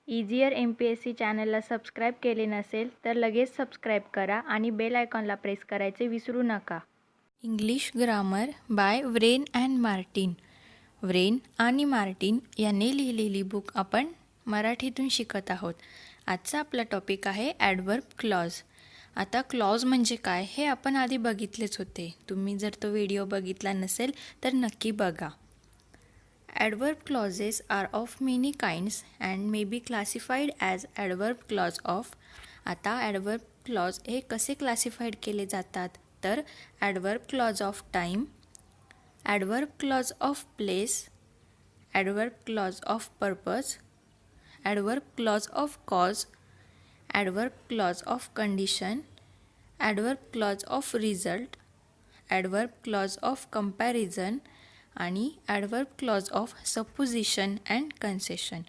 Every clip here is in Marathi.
इझियर MPSC चॅनलला सबस्क्राईब केले नसेल तर लगेच सबस्क्राईब करा आणि बेल आयकॉनला प्रेस करायचे विसरू नका. English grammar bye Wren and Martin. Wren आणि मार्टिन यांनी लिहिलेली बुक आपण मराठीतून शिकत आहोत. आजचा आपला टॉपिक आहे ॲडवर्ब क्लॉज. आता क्लॉज म्हणजे काय हे आपण आधी बघितलेच होते. तुम्ही जर तो व्हिडिओ बघितला नसेल तर नक्की बघा. Adverb clauses are of many kinds and may be classified as adverb clause of. आता adverb clause हे कसे क्लासिफाईड केले जातात तर adverb clause of time, adverb clause of place, adverb clause of purpose, adverb clause of cause, adverb clause of condition, adverb clause of result, adverb clause of comparison आणि adverb clause of supposition and concession.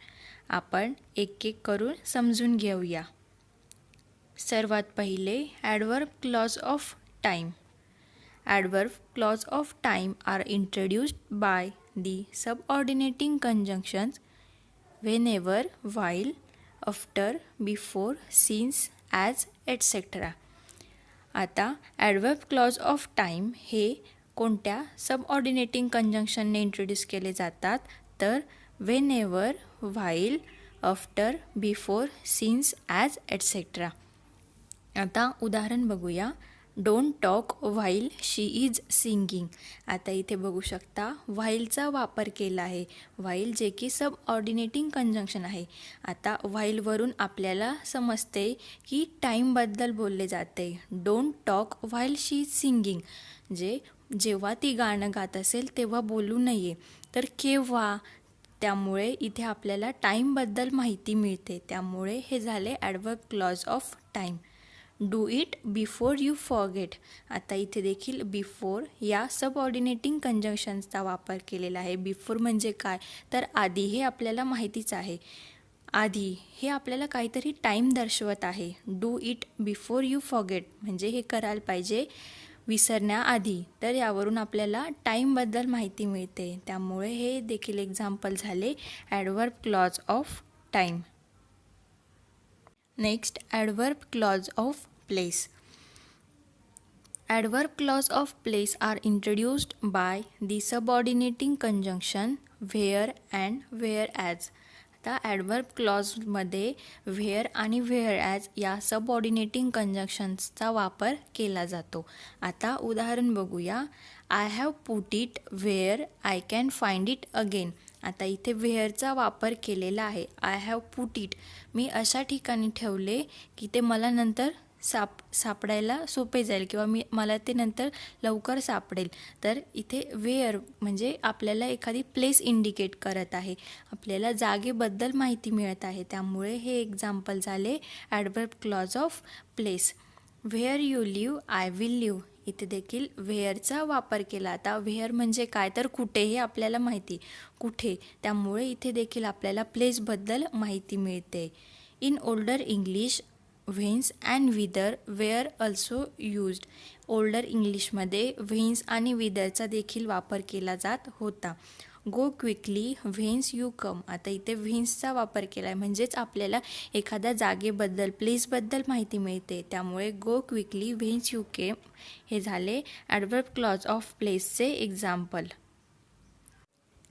आपण एक एक करून समजून घेऊया. सर्वात पहिले adverb clause of time. Adverb clause of time are introduced by the subordinating conjunctions whenever, while, after, before, since, as etcetera. आता ॲडवर्ब क्लॉज ऑफ टाईम हे कोणत्या सबऑर्डिनेटिंग कंजंक्शनने इंट्रोड्यूस केले जातात तर whenever, while, after, before, since, as etcetera. आता उदाहरण बघूया. Don't talk while she is singing. आता इथे बघू शकता व्हाईलचा वापर केला आहे. व्हाईल जे की सबऑर्डिनेटिंग कंजंक्शन आहे. आता व्हाईलवरून आपल्याला समजते की टाईमबद्दल बोलले जाते. Don't talk while she is singing जेव्हा ती गाणं गात असेल तेव्हा बोलू नये, तर केव्हा. त्यामुळे इथे आपल्याला टाईमबद्दल माहिती मिळते. त्यामुळे हे झाले adverb clause of time. Do it before you forget. आता इथे देखील बिफोर या सबऑर्डिनेटिंग कंजंक्शन्सचा वापर केलेला आहे. बिफोर म्हणजे काय तर आधी, हे आपल्याला माहितीच आहे. आधी हे आपल्याला काहीतरी टाईम दर्शवत आहे. Do it before you forget म्हणजे हे करायला पाहिजे विसरण्याआधी. तर यावरून आपल्याला टाईमबद्दल माहिती मिळते. त्यामुळे हे देखील एक्झाम्पल झाले adverb clause of time. Next adverb clause of place. Adverb clause of place are introduced by the subordinating conjunction where and where as. आता ॲडवर्ब क्लॉजमध्ये व्हेअर आणि व्हेअर ॲज या सबऑर्डिनेटिंग कंजंक्शन्सचा वापर केला जातो. आता उदाहरण बघूया. I have put it where I can find it again. आता इथे व्हेअरचा वापर केलेला आहे. आय हॅव पुट इट मी अशा ठिकाणी ठेवले की ते मला नंतर सापडायला सोपे जाईल किंवा मला ते नंतर लवकर सापडेल. तर इथे व्हेअर म्हणजे आपल्याला एखादी प्लेस इंडिकेट करत आहे. आपल्याला जागेबद्दल माहिती मिळत आहे. त्यामुळे हे एक्झाम्पल झाले adverb clause of place. Where you live I will live. इथे देखील व्हेअरचा वापर केला. आता व्हेअर म्हणजे काय तर कुठे, हे आपल्याला माहिती कुठे. त्यामुळे इथे देखील आपल्याला प्लेसबद्दल माहिती मिळते. In older English whence and whither were also used. Older इंग्लिशमध्ये व्हेन्स आणि विदरचा देखील वापर केला जात होता. Go quickly whence you come. आता इथे व्हेन्सचा वापर केला आहे म्हणजेच आपल्याला एखाद्या जागेबद्दल, प्लेसबद्दल माहिती मिळते. त्यामुळे गो क्विकली व्हेन्स यू केम हे झाले ॲडवर्ब क्लॉज ऑफ प्लेसचे example.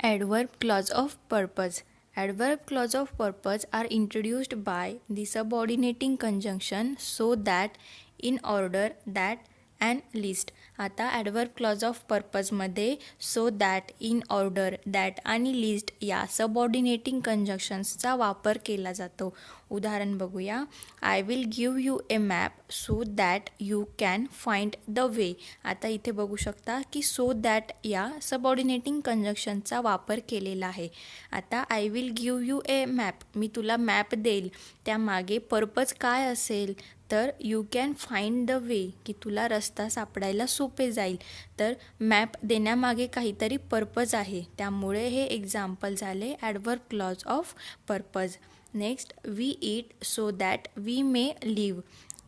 Adverb clause of purpose. Adverb clause of purpose are introduced by the subordinating conjunction so that, in order, that and list. आता ॲडवर्ब क्लॉज ऑफ पर्पजमध्ये so that, in order, that आणि लिस्ट या सबऑर्डिनेटिंग कंजंक्शन्सचा वापर केला जातो. उदाहरण बघूया. I will give you a map so that you can find the way. आता इथे बघू शकता की सो दॅट या सबऑर्डिनेटिंग कंजंक्शनचा वापर केलेला आहे. आता I will give you a map मी तुला मॅप देईल. त्यामागे पर्पज काय असेल तर यू कॅन फाइंड द वे की तुला रस्ता सापडायला सोपे जाईल. तर मॅप देण्यामागे काहीतरी पर्पज आहे. त्यामुळे हे एक्झाम्पल झाले adverb clause of purpose. Next we eat so that we may live.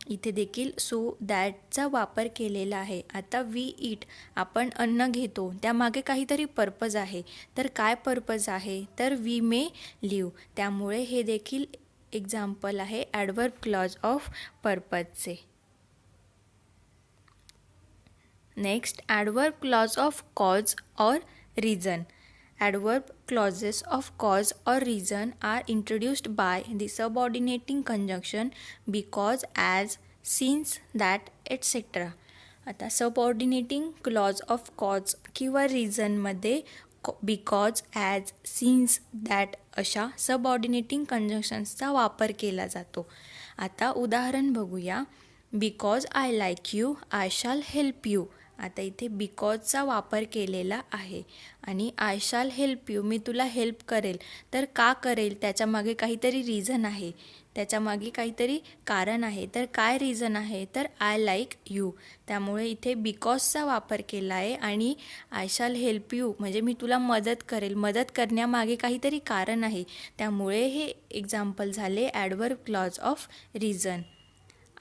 इथे देखील सो दॅटचा वापर केलेला आहे. आता वी ईट आपण अन्न घेतो, त्यामागे काहीतरी पर्पज आहे. तर काय पर्पज आहे तर वी मे लिव्ह. त्यामुळे हे देखील एक्झाम्पल आहे ॲडवर्ब क्लॉज ऑफ पर्पजचे. Next, adverb clause of cause or reason. Adverb clauses of cause or reason are introduced by the subordinating conjunction because, as, since, that, etc. आता सबऑर्डिनेटिंग क्लॉज ऑफ कॉज किंवा रिझनमध्ये बिकॉज, ॲज, सिन्स, दॅट अशा सबऑर्डिनेटिंग कंजंक्शन्सचा वापर केला जातो. आता उदाहरण बघूया. Because I like you I शाल हेल्प यू. आता इथे बिकॉजचा वापर केलेला आहे आणि आय शाल हेल्प यू, मी तुला हेल्प करेल. तर का करेल, त्याच्यामागे काहीतरी रिझन आहे, त्याच्यामागे काहीतरी कारण आहे. तर काय रिझन आहे, तर आय लाईक यू. त्यामुळे इथे बिकॉजचा वापर केला आहे आणि आय शाल हेल्प यू म्हणजे मी तुला मदत करेल. मदत करण्यामागे काहीतरी कारण आहे, त्यामुळे हे एक्झाम्पल झाले adverb clause of reason.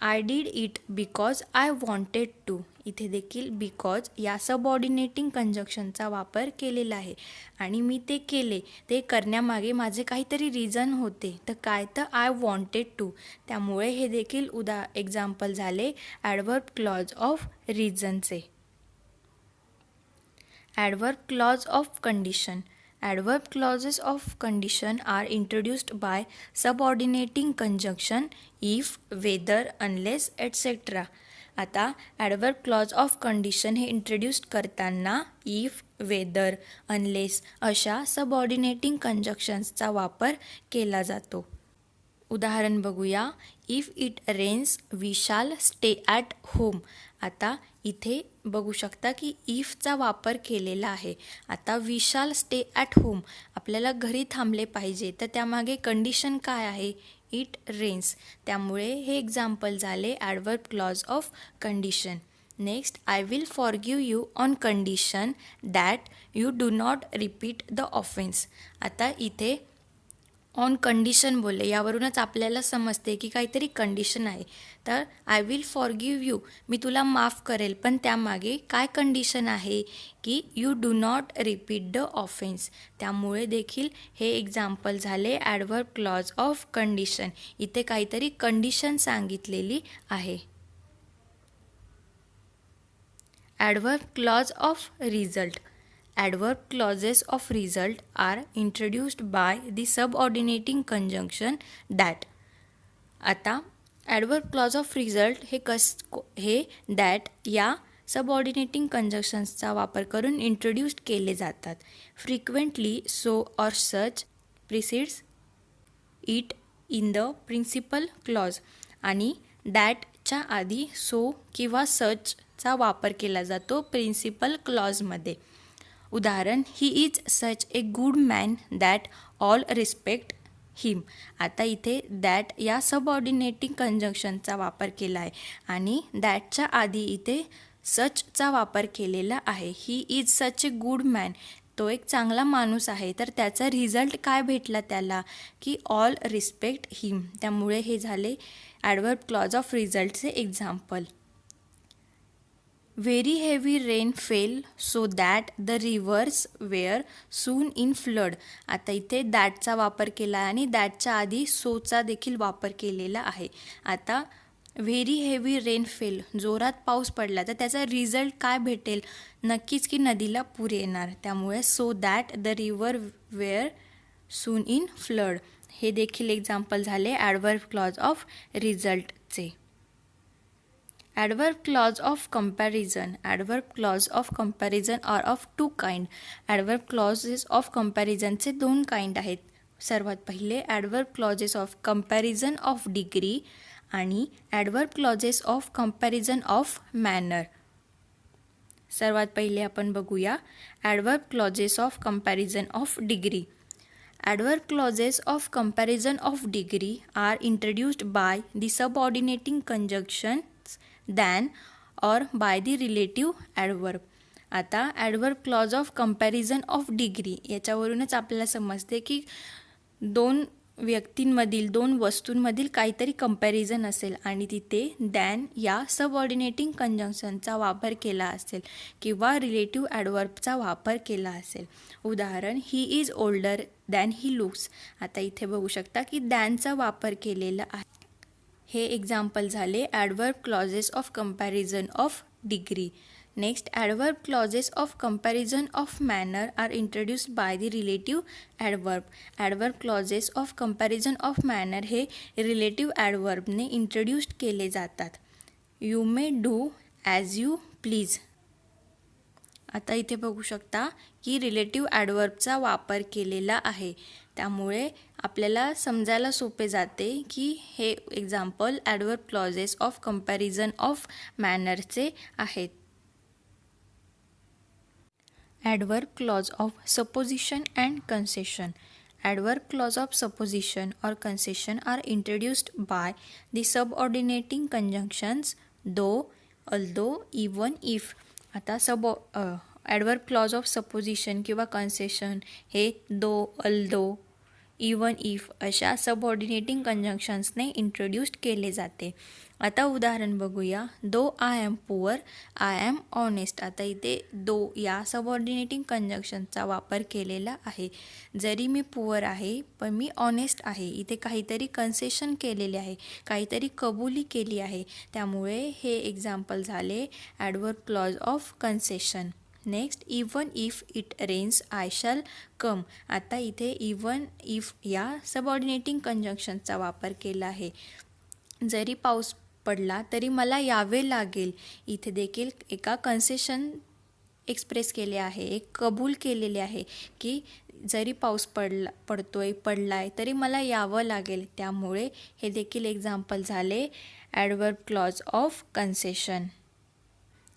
I did it because I wanted to. इथे देखील बिकॉज या सबऑर्डिनेटिंग कंजक्शनचा वापर केलेला आहे आणि मी ते केले, ते करण्यामागे माझे काहीतरी रिझन होते. तर काय, तर आय वॉन्टेड टू. त्यामुळे हे देखील एक्झाम्पल झाले ॲडवर्ब क्लॉज ऑफ रिझनचे. Adverb clause of condition. Adverb clauses of condition are introduced by subordinating conjunction if, whether, unless, etc. आता ॲडवर्ब क्लॉज ऑफ कंडिशन हे इंट्रोड्यूस करताना इफ, वेदर, अनलेस अशा सबऑर्डिनेटिंग कंजक्शन्सचा वापर केला जातो. उदाहरण बघूया. If it rains we shall stay at home. आता इथे बघू शकता की इफचा वापर केलेला आहे. आता we shall stay at home, आपल्याला घरी थांबले पाहिजे. तर त्यामागे कंडिशन काय आहे, इट रेन्स. त्यामुळे हे एक्झाम्पल झाले adverb clause of condition. Next, I will forgive you on condition that you do not repeat the offence. आता इथे ऑन कंडिशन बोलले, यावरूनच आपल्याला समजते की काहीतरी कंडिशन आहे. तर आय विल फॉरगिव्ह यू, मी तुला माफ करेल, पण त्यामागे काय कंडिशन आहे की you do not repeat the offence. त्यामुळे देखील हे एक्झाम्पल झाले ॲडवर्ब क्लॉज ऑफ कंडिशन. इथे काहीतरी कंडिशन सांगितलेली आहे. Adverb clause of result. Adverb clauses of result are introduced by the subordinating conjunction that. आता adverb clause of result हे that या सबऑर्डिनेटिंग कंजक्शन्सचा वापर करून इंट्रोड्यूस केले जातात. Frequently so or such precedes it in the principal clause आणि दॅटच्या आधी सो किंवा सचचा वापर केला जातो प्रिन्सिपल क्लॉजमध्ये. उदाहरण, he is such a good man that all respect him. आता इथे दॅट या सबऑर्डिनेटिंग कंजंक्शनचा वापर केला आहे आणि दॅटच्या आधी इथे सचचा वापर केलेला आहे. ही is such a good man, तो एक चांगला माणूस आहे. तर त्याचा रिझल्ट काय भेटला त्याला की ऑल रिस्पेक्ट हिम. त्यामुळे हे झाले ॲडवर्ब क्लॉज ऑफ रिझल्टचे example. Very heavy rain fell so that the rivers were soon in flood. आता इथे दॅटचा वापर केला आहे आणि दॅटच्या आधी सोचा देखील वापर केलेला आहे. आता व्हेरी हेवी रेन फेल, जोरात पाऊस पडला, तर त्याचा रिझल्ट काय भेटेल, नक्कीच की नदीला पूर येणार. त्यामुळे so that the river were soon in flood हे देखील एक्झाम्पल झाले ॲडवर्ब क्लॉज ऑफ रिझल्टचे. Adverb clause of comparison. Adverb clause of comparison are of two kind. Adverb clauses of comparison चे दोन काइंड आहेत. सर्वात पहिले adverb clauses of comparison of degree आणि adverb clauses of comparison of manner. सर्वात पहिले आपण बघूया adverb clauses of comparison of degree. Adverb clauses of comparison of degree are introduced by the subordinating conjunction than or by the relative adverb. आता adverb clause of comparison of degree याच्यावरूनच आपल्याला समजते की दोन व्यक्तींमधील दोन वस्तूंमधील काहीतरी कंपॅरिझन असेल आणि तिथे दॅन या सबऑर्डिनेटिंग कंजंक्शनचा वापर केला असेल किंवा रिलेटिव्ह ॲडवर्बचा वापर केला असेल. उदाहरण, he is older than he looks. आता इथे बघू शकता की दॅनचा वापर केलेला आहे. हे एक्झाम्पल झाले adverb clauses of comparison of degree. Next, adverb clauses of comparison of manner are introduced by the relative adverb. Adverb clauses of comparison of manner हे रिलेटिव्ह ॲडवर्बने इंट्रोड्यूस्ड केले जातात. You may do as you please. आता इथे बघू शकता की रिलेटिव्ह ॲडवर्बचा वापर केलेला आहे, त्यामुळे आपल्याला समजायला सोपे जाते की हे example adverb clauses of comparison of मॅनरचे आहेत. Adverb clause of supposition and concession. Adverb clause of supposition or concession are introduced by the subordinating conjunctions though, although, even, if. आता ॲडवर्ब क्लॉज ऑफ सपोजिशन किंवा कन्सेशन हे दो, अल्दो, इवन, इफ अशा सबऑर्डिनेटिंग कंजंक्शन्सने इंट्रोड्यूस्ड केले जाते. आता उदाहरण बघूया. Though I am poor I am honest. आता इथे दो या सबऑर्डिनेटिंग कंजंक्शनचा वापर केलेला आहे. जरी मी पुअर आहे पण मी ऑनेस्ट आहे. इथे काहीतरी कन्सेशन केलेले आहे, काहीतरी कबुली केली आहे, त्यामुळे हे एक्झाम्पल झाले adverb clause of concession. Next, even if it rains I shall come. आता इथे इवन इफ या सबऑर्डिनेटिंग कंजंक्शनचा वापर केला आहे. जरी पाऊस पडला तरी मला यावे लागेल. इथे देखील एका कन्सेशन एक्सप्रेस केले आहे, एक कबूल केलेले आहे की जरी पाऊस पडलाय तरी मला यावं लागेल. त्यामुळे हे देखील एक्झाम्पल झाले ॲडवर्ब क्लॉज ऑफ कन्सेशन.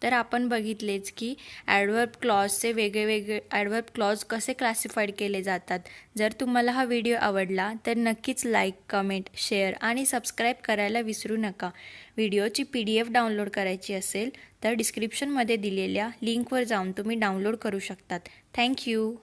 तर आपण बघितलेच की ॲडवर्ब क्लॉजचे वेगवेगळे ॲडवर्ब क्लॉज कसे क्लासिफाईड केले जातात. जर तुम्हाला हा व्हिडिओ आवडला तर नक्कीच लाईक, कमेंट, शेअर आणि सबस्क्राईब करायला विसरू नका. व्हिडिओची PDF डाउनलोड करायची असेल तर डिस्क्रिप्शनमध्ये दिलेल्या लिंकवर जाऊन तुम्ही डाउनलोड करू शकतात. थँक्यू.